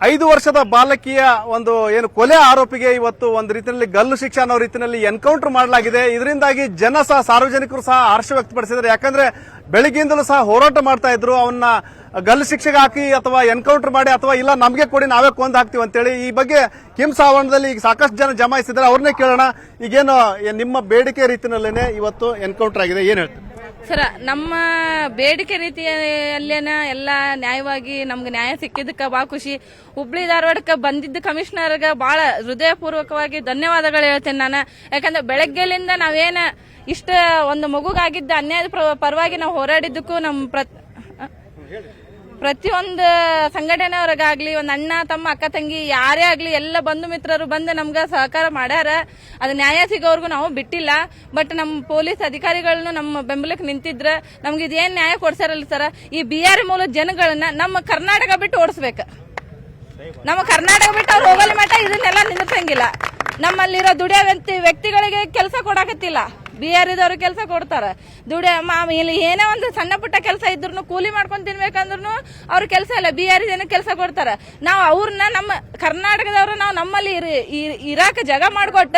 5 ವರ್ಷದ ಬಾಲಕಿಯ ಒಂದು ಏನು ಕೊಲೆ ಆರೋಪಿಗೆ ಇವತ್ತು ಒಂದು ರೀತಿಯಲ್ಲಿ ಗಲ್ಲು ಶಿಕ್ಷೆ ಅನ್ನೋ ರೀತಿಯಲ್ಲಿ ಎನ್ಕೌಂಟರ್ ಮಾಡಲಾಗಿದೆ. ಇದರಿಂದಾಗಿ ಜನ ಸಹ ಸಾರ್ವಜನಿಕರು ಸಹ ಹರ್ಷ ವ್ಯಕ್ತಪಡಿಸಿದ್ದಾರೆ. ಯಾಕಂದ್ರೆ ಬೆಳಗ್ಗೆಯಿಂದಲೂ ಸಹ ಹೋರಾಟ ಮಾಡ್ತಾ ಇದ್ರು, ಅವನ್ನ ಗಲ್ಲು ಶಿಕ್ಷೆಗೆ ಹಾಕಿ ಅಥವಾ ಎನ್ಕೌಂಟರ್ ಮಾಡಿ ಅಥವಾ ಇಲ್ಲ ನಮಗೆ ಕೊಡಿ ನಾವೇ ಕೊಂದು ಹಾಕ್ತಿವಿ ಅಂತೇಳಿ. ಈ ಬಗ್ಗೆ ಕಿಮ್ಸ್ ಆವರಣದಲ್ಲಿ ಈಗ ಸಾಕಷ್ಟು ಜನ ಜಮಾಯಿಸಿದ್ದಾರೆ. ಅವ್ರನ್ನೇ ಕೇಳೋಣ, ಈಗೇನು ನಿಮ್ಮ ಬೇಡಿಕೆ ರೀತಿಯಲ್ಲೇನೆ ಇವತ್ತು ಎನ್ಕೌಂಟರ್ ಆಗಿದೆ, ಏನ್ ಹೇಳ್ತೀವಿ ಸರ? ನಮ್ಮ ಬೇಡಿಕೆ ರೀತಿಯಲ್ಲೇನ ಎಲ್ಲ ನ್ಯಾಯವಾಗಿ ನಮ್ಗೆ ನ್ಯಾಯ ಸಿಕ್ಕಿದ್ದಕ್ಕ ಬಹಳ ಖುಷಿ. ಹುಬ್ಳಿ ಧಾರವಾಡಕ್ಕೆ ಬಂದಿದ್ದ ಕಮಿಷನರ್ಗ ಬಹಳ ಹೃದಯಪೂರ್ವಕವಾಗಿ ಧನ್ಯವಾದಗಳು ಹೇಳ್ತೇನೆ ನಾನು. ಯಾಕಂದ್ರೆ ಬೆಳಗ್ಗೆಲಿಂದ ನಾವೇನ ಇಷ್ಟ ಒಂದು ಮಗುಗಾಗಿದ್ದ ಅನ್ಯಾಯದ ಪರವಾಗಿ ನಾವು ಹೋರಾಡಿದ್ದಕ್ಕೂ ನಮ್ಮ ಪ್ರತಿಯೊಂದು ಸಂಘಟನೆಯವ್ರಿಗಾಗ್ಲಿ, ಒಂದು ಅಣ್ಣ ತಮ್ಮ ಅಕ್ಕ ತಂಗಿ ಯಾರೇ ಆಗ್ಲಿ ಎಲ್ಲ ಬಂಧು ಮಿತ್ರರು ಬಂದು ನಮ್ಗ ಸಹಕಾರ ಮಾಡ್ಯಾರ. ಅದು ನ್ಯಾಯ ಸಿಗೋವರೆಗೂ ನಾವು ಬಿಟ್ಟಿಲ್ಲ. ಬಟ್ ನಮ್ಮ ಪೊಲೀಸ್ ಅಧಿಕಾರಿಗಳನ್ನು ನಮ್ಮ ಬೆಂಬಲಕ್ಕೆ ನಿಂತಿದ್ರ ನಮ್ಗೆ ಇದೇನ್ ನ್ಯಾಯ ಕೊಡ್ಸಾರಲ್ಲ ಸರ, ಈ ಬಿಆರ್ ಮೂಲದ ಜನಗಳನ್ನ ನಮ್ಮ ಕರ್ನಾಟಕ ಬಿಟ್ಟು ಓಡಿಸ್ಬೇಕು. ನಮ್ಮ ಕರ್ನಾಟಕ ಬಿಟ್ಟು ಅವ್ರು ಹೋಗಲಿ ಮಟ್ಟ ಇದನ್ನೆಲ್ಲ ನಿಂದಿಸಂಗಿಲ್ಲ. ನಮ್ಮಲ್ಲಿರೋ ದುಡಿಯೋ ವ್ಯಕ್ತಿಗಳಿಗೆ ಕೆಲಸ ಕೊಡಾಕತ್ತಿಲ್ಲ. ಬಿಆರ್ ಇದವ್ರು ಕೆಲಸ ಕೊಡ್ತಾರ. ಇಲ್ಲಿ ಏನೇ ಒಂದು ಸಣ್ಣ ಪುಟ್ಟ ಕೆಲಸ ಇದ್ರು ಕೂಲಿ ಮಾಡ್ಕೊಂಡ್ ತಿನ್ಬೇಕಂದ್ರು ಅವ್ರ ಕೆಲಸ ಇಲ್ಲ. ಬಿಆರ್ ಏನ ಕೆಲಸ ಕೊಡ್ತಾರ. ನಾವು ಅವ್ರನ್ನ ನಮ್ಮ ಕರ್ನಾಟಕದವ್ರು ನಾವು ನಮ್ಮಲ್ಲಿ ಇರಾಕ ಜಾಗ ಮಾಡ್ಕೊಟ್ಟ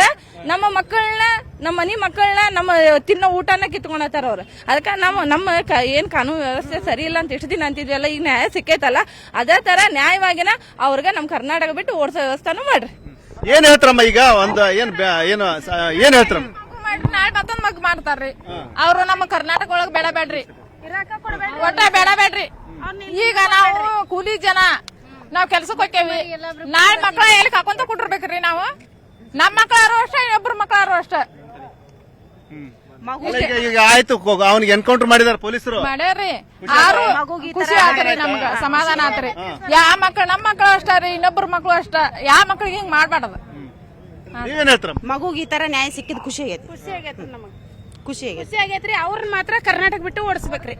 ನಮ್ಮ ಮಕ್ಕಳನ್ನ, ನಮ್ಮ ಮನಿ ಮಕ್ಕಳನ್ನ, ನಮ್ಮ ತಿನ್ನೋ ಊಟನ ಕಿತ್ಕೊಂಡತಾರ ಅವ್ರು. ಅದಕ್ಕೆ ನಮ್ಮ ಏನ್ ಕಾನೂನು ವ್ಯವಸ್ಥೆ ಸರಿ ಇಲ್ಲ ಅಂತ ಇಷ್ಟು ದಿನ ಅಂತಿದ್ವಲ್ಲ, ಈಗ ನ್ಯಾಯ ಸಿಕ್ಕೈತಲ್ಲ, ಅದೇ ತರ ನ್ಯಾಯವಾಗಿನ ಅವ್ರಿಗೆ ನಮ್ಮ ಕರ್ನಾಟಕ ಬಿಟ್ಟು ಓಡಿಸೋ ವ್ಯವಸ್ಥಾನು ಮಾಡ್ರಿ. ಏನ್ ಹೇಳ್ತಾರಮ್ಮ ಈಗ ಒಂದು ಏನ್ ಹೇಳ್ತಾರಮ್ಮ? ನಾಳೆ ಮತ್ತೊಂದ್ ಮಗ್ ಮಾಡ್ತಾರ್ರಿ ಅವ್ರು. ನಮ್ಮ ಕರ್ನಾಟಕ ಒಳಗ್ ಬೇಡಬೇಡ್ರಿ, ಒಟ್ಟ ಬೇಡಬೇಡ್ರಿ. ಈಗ ನಾವು ಕೂಲಿ ಜನ, ನಾವ್ ಕೆಲ್ಸಕ್ಕೆ ಹೋಗ್ತೇವಿ. ನಾಳೆ ಮಕ್ಳ ಎಲ್ಲಿ ಹಾಕೊಂತ ಕುಟ್ಟಿರ್ಬೇಕ್ರಿ ನಾವು. ನಮ್ ಮಕ್ಳಾರು ಅಷ್ಟೇ, ಇನ್ನೊಬ್ರ ಮಕ್ಳಾರು ಅಷ್ಟೇ. ಈಗ ಆಯ್ತು, ಅವ್ನಿಗೆ ಎನ್ಕೌಂಟರ್ ಮಾಡಿದಾರೆ ಪೊಲೀಸರು, ಮಾಡ್ಯಾರ್ರಿ. ಆರು ಖುಷಿ ಆತ್ರಿ, ನಮ್ಗ ಸಮಾಧಾನ ಆತ್ರಿ. ಯಾವ ಮಕ್ಳು ನಮ್ಮ ಮಕ್ಳು ಅಷ್ಟ ರೀ, ಇನ್ನೊಬ್ರ ಮಕ್ಳು ಅಷ್ಟ. ಯಾವ ಮಕ್ಳಿಗೆ ಹಿಂಗ್ ಮಾಡ್ಬಾರ್ದು. ನೀವೇನ್ ಹೇಳ್ತಾರ? ಮಗುಗೆ ಈ ತರ ನ್ಯಾಯ ಸಿಕ್ಕಿದ್ ಖುಷಿ ಆಗೈತಿ. ಖುಷಿ ಆಗೈತ್ರಿ. ಅವ್ರನ್ನ ಮಾತ್ರ ಕರ್ನಾಟಕ ಬಿಟ್ಟು ಓಡಿಸ್ಬೇಕ್ರಿ,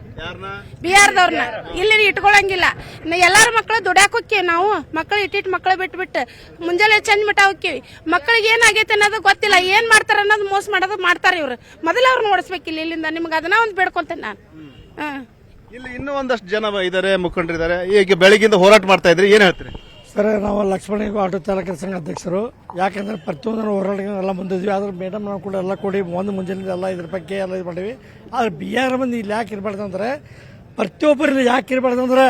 ಬಿಹಾರದವ್ರನ್ನ. ಇಲ್ಲಿ ಇಟ್ಕೊಳಂಗಿಲ್ಲ. ಎಲ್ಲಾರ ಮಕ್ಳು ದುಡ್ಯಾಕ ಹೋಕ್ಕೇವಿ ನಾವು. ಮಕ್ಳು ಇಟ್ಟಿಟ್ಟು ಮಕ್ಳು ಬಿಟ್ಟು ಮುಂಜಾನೆ ಚಂದ ಮಠ ಹೋಕ್ಕೇವಿ. ಮಕ್ಳಿಗೆ ಏನಾಗೈತೆ ಅನ್ನೋದು ಗೊತ್ತಿಲ್ಲ. ಏನ್ ಮಾಡ್ತಾರ ಅನ್ನೋದು ಮೋಸ ಮಾಡೋದು ಮಾಡ್ತಾರ ಇವ್ರು. ಮೊದಲ ಅವ್ರನ್ನ ಓಡಿಸ್ಬೇಕಿಲ್ಲ ಇಲ್ಲಿಂದ. ನಿಮ್ಗೆ ಅದನ್ನ ಒಂದು ಬೇಡ್ಕೊಂತೇನೆ ನಾನು. ಇಲ್ಲಿ ಇನ್ನೂ ಒಂದಷ್ಟು ಜನ ಇದಾರೆ, ಮುಖಂಡರಿದ್ದಾರೆ. ಈಗ ಬೆಳಗ್ಗಿಂದ ಹೋರಾಟ ಮಾಡ್ತಾ ಇದ್ರಿ, ಏನ್ ಹೇಳ್ತೀರಿ? ಸರ್, ನಾವು ಲಕ್ಷ್ಮಣ ಆಟೋ ಚಾಲಕರ ಸಂಘ ಅಧ್ಯಕ್ಷರು. ಯಾಕಂದ್ರೆ ಪ್ರತಿಯೊಂದು ಹೋರಾಟಗಳನ್ನೆಲ್ಲ ಮುಂದಿದ್ವಿ. ಆದ್ರೆ ಮೇಡಮ್ ನಾವು ಕೂಡ ಎಲ್ಲ ಕೊಡಿ ಒಂದು ಮುಂಜಾನೆ ಎಲ್ಲ ಇದ್ರ ಬಗ್ಗೆ ಎಲ್ಲ ಇದು ಮಾಡಿವಿ. ಆದ್ರೆ ಬಿಆರ್ ಮಂದಿ ಇಲ್ಲಿ ಯಾಕೆ ಇರಬಾರ್ದು ಅಂದ್ರೆ, ಪ್ರತಿಯೊಬ್ಬರಲ್ಲಿ ಯಾಕೆ ಇರಬಾರ್ದು ಅಂದ್ರೆ,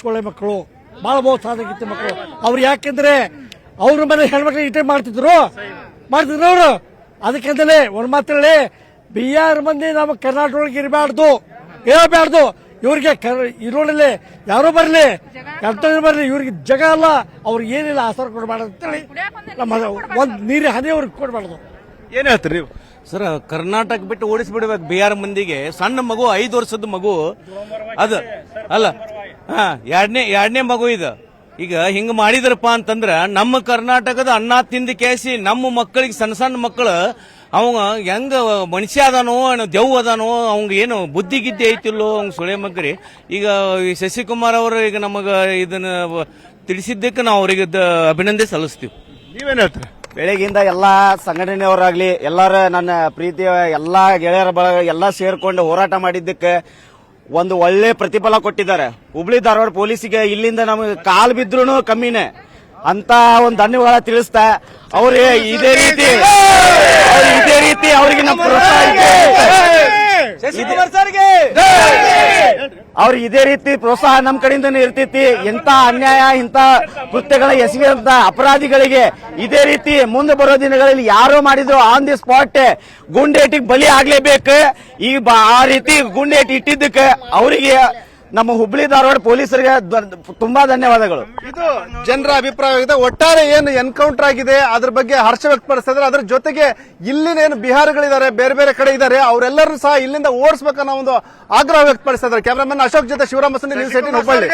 ಒಳ್ಳೆ ಮಕ್ಕಳು, ಭಾಳ ಸಾಧಕಿತ್ತು ಮಕ್ಕಳು ಅವ್ರು. ಯಾಕೆಂದ್ರೆ ಅವ್ರ ಮನೆ ಹೆಣ್ಮಕ್ಳು ಇಟ್ಟೆ ಮಾಡ್ತಿದ್ರು ಅವರು. ಅದಕ್ಕಂತಲೇ ಒಂದು ಮಾತಲ್ಲಿ ಬಿಆರ್ ಮಂದಿ ನಮ್ಮ ಕರ್ನಾಟಕ ಒಳಗೆ ಇರಬಾರ್ದು. ಇವ್ರಿಗೆ ಇರೋಳಲ್ಲಿ ಯಾರೋ ಬರ್ಲಿ, ಕರ್ತವ್ಯ ಬರ್ಲಿ, ಇವ್ರಿಗೆ ಜಗ ಅಲ್ಲ, ಅವ್ರಿಗೆ ಏನಿಲ್ಲ ಆಸರ ಕೊಡಬಾರ್ದು ಅಂತೇಳಿ ನಮ್ಮ ಒಂದ್ ನೀರಿ ಹನಿ ಅವ್ರಿಗೆ ಕೊಡಬಾರ್ದು. ಏನ್ ಹೇಳ್ತೀರಿ ನೀವು? ಸರ್, ಕರ್ನಾಟಕ ಬಿಟ್ಟು ಓಡಿಸ್ಬಿಡ್ಬೇಕು ಬಿಆರ್ ಮಂದಿಗೆ. ಸಣ್ಣ ಮಗು, 5 ವರ್ಷದ ಮಗು ಅದು ಅಲ್ಲ, ಎರಡನೇ ಮಗು ಇದು. ಈಗ ಹಿಂಗ ಮಾಡಿದ್ರಪ್ಪ ಅಂತಂದ್ರ ನಮ್ಮ ಕರ್ನಾಟಕದ ಅನ್ನ ತಿಂದ ಕೇಸಿ ನಮ್ಮ ಮಕ್ಕಳಿಗೆ, ಸಣ್ಣ ಮಕ್ಕಳು, ಅವ ಹೆಂಗ ಮನುಷ್ಯ ಅದಾನೋ, ದೆವ್ ಅದಾನೋ, ಅವಂಗ ಏನು ಬುದ್ಧಿ ಗಿದ್ದಿ ಐತಿಲ್ಲೋ ಅವ್ನ ಸುಳೆ ಮಗ್ರಿ. ಈಗ ಶಶಿಕುಮಾರ್ ಅವರು ಈಗ ನಮಗ ಇದನ್ನ ತಿಳಿಸಿದ್ದಕ್ಕೆ ನಾವು ಅವರಿಗೆ ಅಭಿನಂದನೆ ಸಲ್ಲಿಸ್ತೀವಿ. ನೀವೇನ್ ಹೇಳ್ತೀರಿ? ಬೆಳಗಿಂದ ಎಲ್ಲಾ ಸಂಘಟನೆಯವರಾಗ್ಲಿ, ಎಲ್ಲಾರ ನನ್ನ ಪ್ರೀತಿಯ ಎಲ್ಲಾ ಗೆಳೆಯರ ಬಳಗ ಎಲ್ಲಾ ಸೇರ್ಕೊಂಡು ಹೋರಾಟ ಮಾಡಿದ್ದಕ್ಕೆ ಒಂದು ಒಳ್ಳೆ ಪ್ರತಿಫಲ ಕೊಟ್ಟಿದ್ದಾರೆ. ಹುಬ್ಳಿ ಧಾರವಾಡ ಪೊಲೀಸಿಗೆ ಇಲ್ಲಿಂದ ನಮಗೆ ಕಾಲ್ ಬಿದ್ರೂ ಕಮ್ಮಿನೇ ಅಂತ ಒಂದು ಧನ್ಯವಾದ ತಿಳಿಸ್ತಾ, ಅವ್ರಿಗೆ ಇದೇ ರೀತಿ ಅವ್ರಿಗೆ ನಮ್ಮ ಪ್ರೋತ್ಸಾಹ ಅವ್ರಿಗೆ ಇದೇ ರೀತಿ ಪ್ರೋತ್ಸಾಹ ನಮ್ಮ ಕಡೆಯಿಂದನೇ ಇರ್ತೈತಿ. ಇಂಥ ಅನ್ಯಾಯ, ಇಂಥ ಕೃತ್ಯಗಳ ಎಸಗಿದಂತ ಅಪರಾಧಿಗಳಿಗೆ ಇದೇ ರೀತಿ ಮುಂದೆ ಬರೋ ದಿನಗಳಲ್ಲಿ ಯಾರೋ ಮಾಡಿದ್ರು ಆನ್ ದಿ ಸ್ಪಾಟ್ ಗುಂಡೇಟಿಗೆ ಬಲಿ ಆಗ್ಲೇಬೇಕು. ಈ ಆ ರೀತಿ ಗುಂಡೇಟಿ ಇಟ್ಟಿದ್ದಕ್ಕೆ ಅವರಿಗೆ ನಮ್ಮ ಹುಬ್ಳಿ ಧಾರವಾಡ ಪೊಲೀಸರಿಗೆ ತುಂಬಾ ಧನ್ಯವಾದಗಳು. ಇದು ಜನರ ಅಭಿಪ್ರಾಯವಾಗಿದೆ. ಒಟ್ಟಾರೆ ಏನು ಎನ್ಕೌಂಟರ್ ಆಗಿದೆ ಅದ್ರ ಬಗ್ಗೆ ಹರ್ಷ ವ್ಯಕ್ತಪಡಿಸಿದ್ರೆ, ಅದ್ರ ಜೊತೆಗೆ ಇಲ್ಲಿನ ಏನು ಬಿಹಾರಗಳಿದ್ದಾರೆ, ಬೇರೆ ಬೇರೆ ಕಡೆ ಇದ್ದಾರೆ, ಅವರೆಲ್ಲರೂ ಸಹ ಇಲ್ಲಿಂದ ಓಡಿಸಬೇಕನ್ನೋ ಒಂದು ಆಗ್ರಹ ವ್ಯಕ್ತಪಡಿಸಿದ್ದಾರೆ. ಕ್ಯಾಮರಾಮನ್ ಅಶೋಕ್ ಜೊತೆ ಶಿವರಾಮ ಮಸಂದಿ, ನ್ಯೂಸ್ 18 ಹುಬ್ಬಳ್ಳಿ.